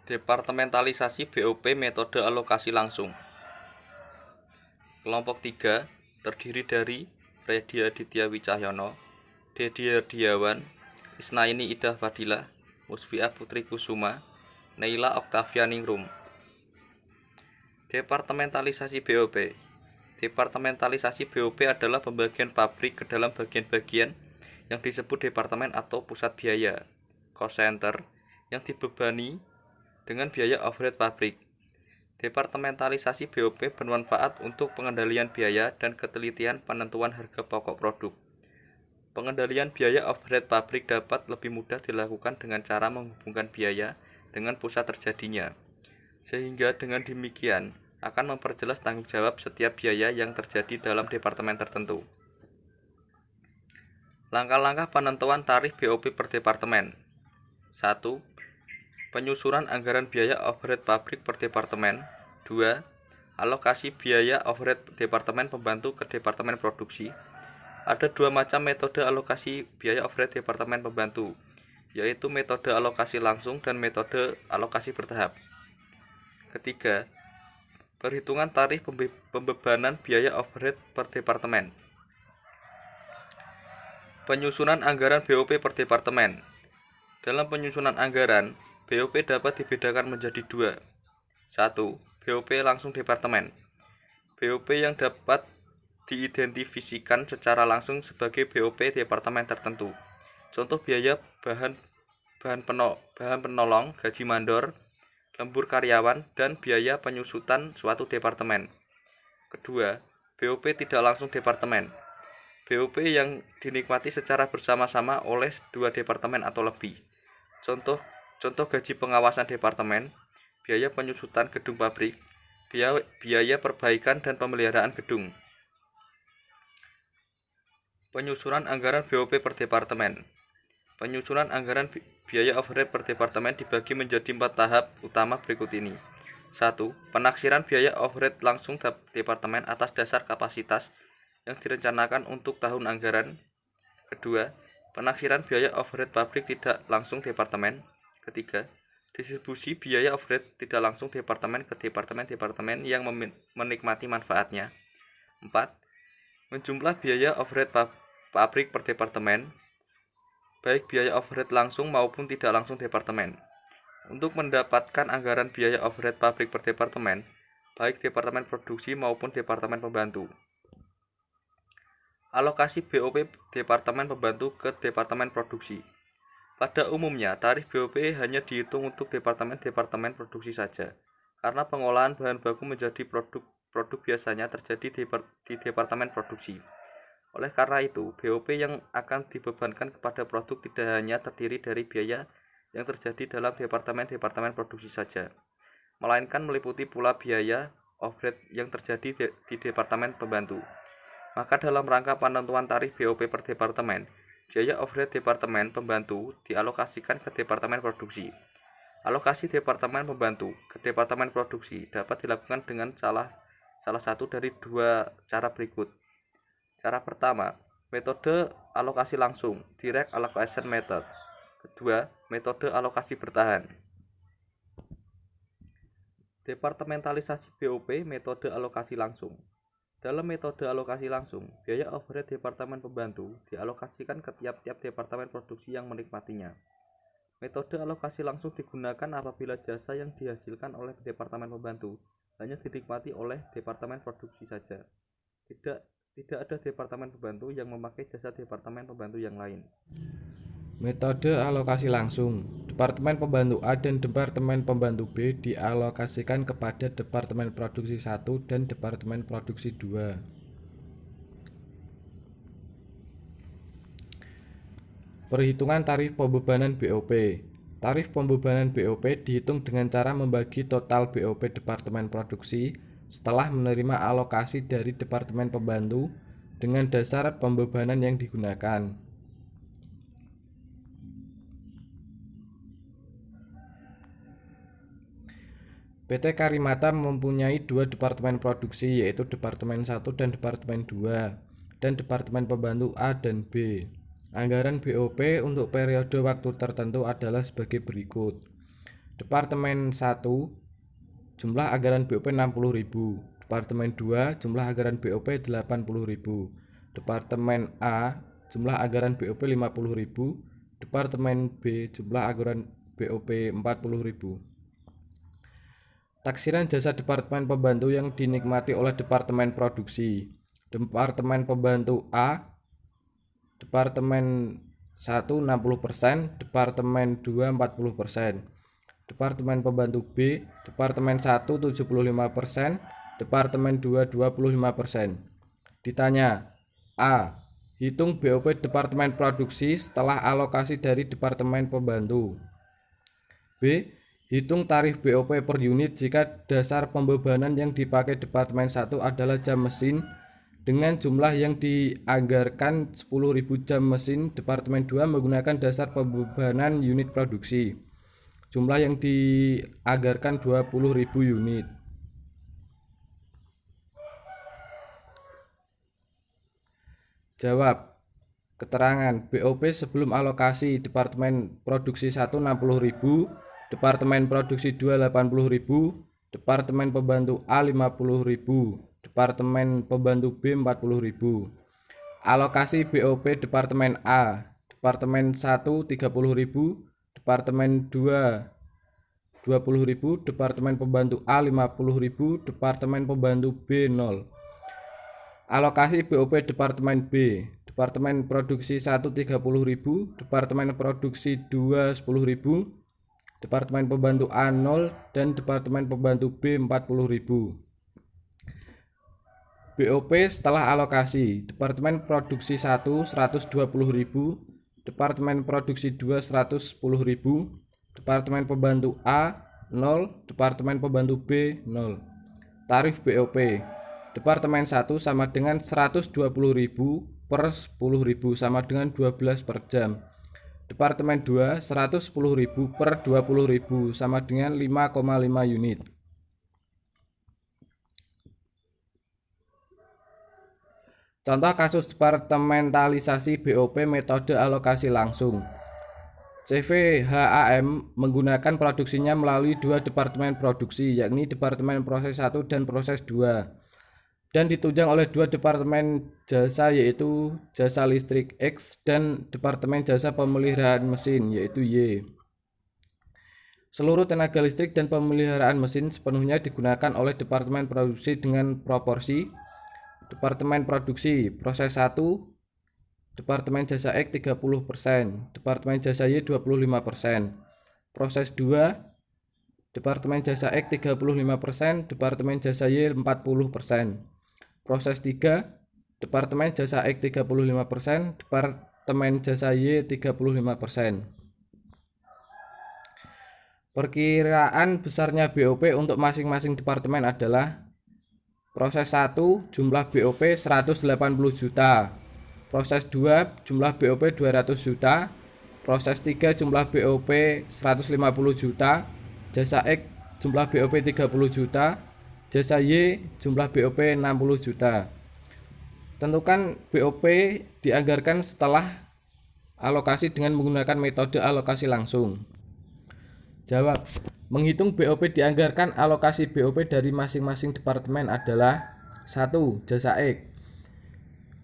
Departementalisasi BOP metode alokasi langsung. Kelompok 3 terdiri dari Redi Aditya Wicahyono, Dedi Herdiawan, Isnaini Ida Fadilah, Musfiah Putri Kusuma, Neila Oktavianingrum. Departementalisasi BOP. Departementalisasi BOP adalah pembagian pabrik ke dalam bagian-bagian yang disebut departemen atau pusat biaya, cost center, yang dibebani dengan biaya overhead pabrik. Departementalisasi BOP bermanfaat untuk pengendalian biaya dan ketelitian penentuan harga pokok produk. Pengendalian biaya overhead pabrik dapat lebih mudah dilakukan dengan cara menghubungkan biaya dengan pusat terjadinya, sehingga dengan demikian akan memperjelas tanggung jawab setiap biaya yang terjadi dalam departemen tertentu. Langkah-langkah penentuan tarif BOP per departemen. 1. Penyusunan anggaran biaya overhead pabrik per departemen. 2. Alokasi biaya overhead departemen pembantu ke departemen produksi. Ada dua macam metode alokasi biaya overhead departemen pembantu, yaitu metode alokasi langsung dan metode alokasi bertahap. Ketiga, perhitungan tarif pembebanan biaya overhead per departemen. Penyusunan anggaran BOP per departemen. Dalam penyusunan anggaran, BOP dapat dibedakan menjadi dua. 1. BOP langsung departemen. BOP yang dapat diidentifikasikan secara langsung sebagai BOP departemen tertentu. Contoh biaya bahan penolong, gaji mandor, lembur karyawan, dan biaya penyusutan suatu departemen. Kedua, BOP tidak langsung departemen. BOP yang dinikmati secara bersama-sama oleh dua departemen atau lebih. Contoh gaji pengawasan departemen, biaya penyusutan gedung pabrik, biaya perbaikan dan pemeliharaan gedung. Penyusunan anggaran BOP per departemen. Penyusunan anggaran biaya overhead per departemen dibagi menjadi 4 tahap utama berikut ini. 1. Penaksiran biaya overhead langsung departemen atas dasar kapasitas yang direncanakan untuk tahun anggaran. Kedua, penaksiran biaya overhead pabrik tidak langsung departemen. Ketiga, distribusi biaya overhead tidak langsung departemen ke departemen-departemen yang menikmati manfaatnya. 4. Menjumlah biaya overhead pabrik per departemen, baik biaya overhead langsung maupun tidak langsung departemen. Untuk mendapatkan anggaran biaya overhead pabrik per departemen, baik departemen produksi maupun departemen pembantu. Alokasi BOP departemen pembantu ke departemen produksi. Pada umumnya, tarif BOP hanya dihitung untuk departemen-departemen produksi saja, karena pengolahan bahan baku menjadi produk biasanya terjadi di departemen produksi. Oleh karena itu, BOP yang akan dibebankan kepada produk tidak hanya terdiri dari biaya yang terjadi dalam departemen-departemen produksi saja, melainkan meliputi pula biaya overhead yang terjadi di departemen pembantu. Maka dalam rangka penentuan tarif BOP per departemen, biaya overhead departemen pembantu dialokasikan ke departemen produksi. Alokasi departemen pembantu ke departemen produksi dapat dilakukan dengan salah satu dari dua cara berikut. Cara pertama, metode alokasi langsung, direct allocation method. Kedua, metode alokasi bertahan. Departementalisasi BOP metode alokasi langsung. Dalam metode alokasi langsung, biaya overhead departemen pembantu dialokasikan ke tiap-tiap departemen produksi yang menikmatinya. Metode alokasi langsung digunakan apabila jasa yang dihasilkan oleh departemen pembantu hanya dinikmati oleh departemen produksi saja. Tidak ada departemen pembantu yang memakai jasa departemen pembantu yang lain. Metode alokasi langsung. Departemen pembantu A dan departemen pembantu B dialokasikan kepada departemen produksi 1 dan departemen produksi 2. Perhitungan tarif pembebanan BOP. Tarif pembebanan BOP dihitung dengan cara membagi total BOP departemen produksi setelah menerima alokasi dari departemen pembantu dengan dasar pembebanan yang digunakan. PT Karimata mempunyai dua departemen produksi, yaitu Departemen 1 dan Departemen 2, dan Departemen Pembantu A dan B. Anggaran BOP untuk periode waktu tertentu adalah sebagai berikut. Departemen 1 jumlah anggaran BOP 60.000. Departemen 2 jumlah anggaran BOP 80.000. Departemen A jumlah anggaran BOP 50.000. Departemen B jumlah anggaran BOP 40.000. Taksiran jasa Departemen Pembantu yang dinikmati oleh Departemen Produksi. Departemen Pembantu A, Departemen 1 60%, Departemen 2 40%. Departemen Pembantu B, Departemen 1 75%, Departemen 2 25%. Ditanya, A. Hitung BOP Departemen Produksi setelah alokasi dari Departemen Pembantu. B. Hitung tarif BOP per unit jika dasar pembebanan yang dipakai Departemen 1 adalah jam mesin dengan jumlah yang dianggarkan 10.000 jam mesin. Departemen 2 menggunakan dasar pembebanan unit produksi. Jumlah yang dianggarkan 20.000 unit. Jawab. Keterangan BOP sebelum alokasi Departemen Produksi 1 60.000, Departemen Produksi 2 80.000, Departemen Pembantu A 50.000, Departemen Pembantu B 40.000. Alokasi BOP Departemen A, Departemen 1 30.000, Departemen 2 20.000, Departemen Pembantu A 50.000, Departemen Pembantu B 0. Alokasi BOP Departemen B, Departemen Produksi 1 30.000, Departemen Produksi 2 10.000, Departemen Pembantu A 0, dan Departemen Pembantu B 40.000. BOP setelah alokasi. Departemen Produksi 1 120.000, Departemen Produksi 2 110.000, Departemen Pembantu A 0, Departemen Pembantu B 0. Tarif BOP. Departemen 1 sama dengan 120.000 per 10.000 sama dengan 12 per jam. Departemen 2 110.000 per 20.000 sama dengan 5,5 unit. Contoh kasus departementalisasi BOP metode alokasi langsung. CVHAM menggunakan produksinya melalui dua departemen produksi, yakni Departemen Proses 1 dan Proses 2, dan ditunjang oleh dua departemen jasa, yaitu Jasa Listrik X dan Departemen Jasa Pemeliharaan Mesin, yaitu Y. Seluruh tenaga listrik dan pemeliharaan mesin sepenuhnya digunakan oleh Departemen Produksi dengan proporsi: Departemen Produksi Proses 1 Departemen Jasa X 30%, Departemen Jasa Y 25%. Proses 2 Departemen Jasa X 35%, Departemen Jasa Y 40%. Proses 3 Departemen Jasa X 35%, Departemen Jasa Y 35%. Perkiraan besarnya BOP untuk masing-masing departemen adalah: Proses 1 jumlah BOP 180 juta, Proses 2 jumlah BOP 200 juta, Proses 3 jumlah BOP 150 juta, Jasa X jumlah BOP 30 juta, Jasa Y jumlah BOP 60 juta. Tentukan BOP dianggarkan setelah alokasi dengan menggunakan metode alokasi langsung. Jawab. Menghitung BOP dianggarkan. Alokasi BOP dari masing-masing departemen adalah: 1. Jasa X.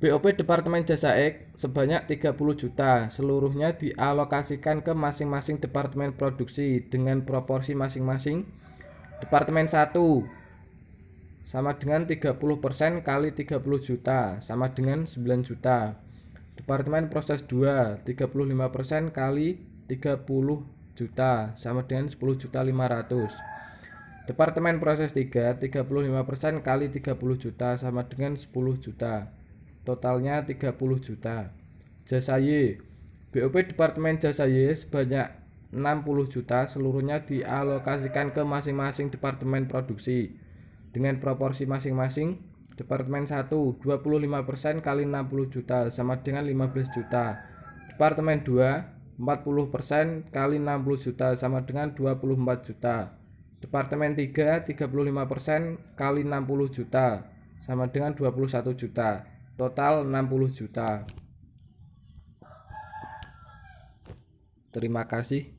BOP Departemen Jasa X sebanyak 30 juta, seluruhnya dialokasikan ke masing-masing departemen produksi dengan proporsi masing-masing. Departemen 1 sama dengan 30% kali 30 juta sama dengan 9 juta. Departemen Proses 2 35% kali 30 juta sama dengan 10.500.000. Departemen Proses 3 35% kali 30 juta sama dengan 10 juta. Totalnya 30 juta. Jasa Y. BOP Departemen Jasa Y sebanyak 60 juta, seluruhnya dialokasikan ke masing-masing departemen produksi dengan proporsi masing-masing. Departemen 1 25% kali 60 juta sama dengan 15 juta. Departemen 2 40% kali 60 juta sama dengan 24 juta. Departemen 3 35% kali 60 juta sama dengan 21 juta. Total 60 juta. Terima kasih.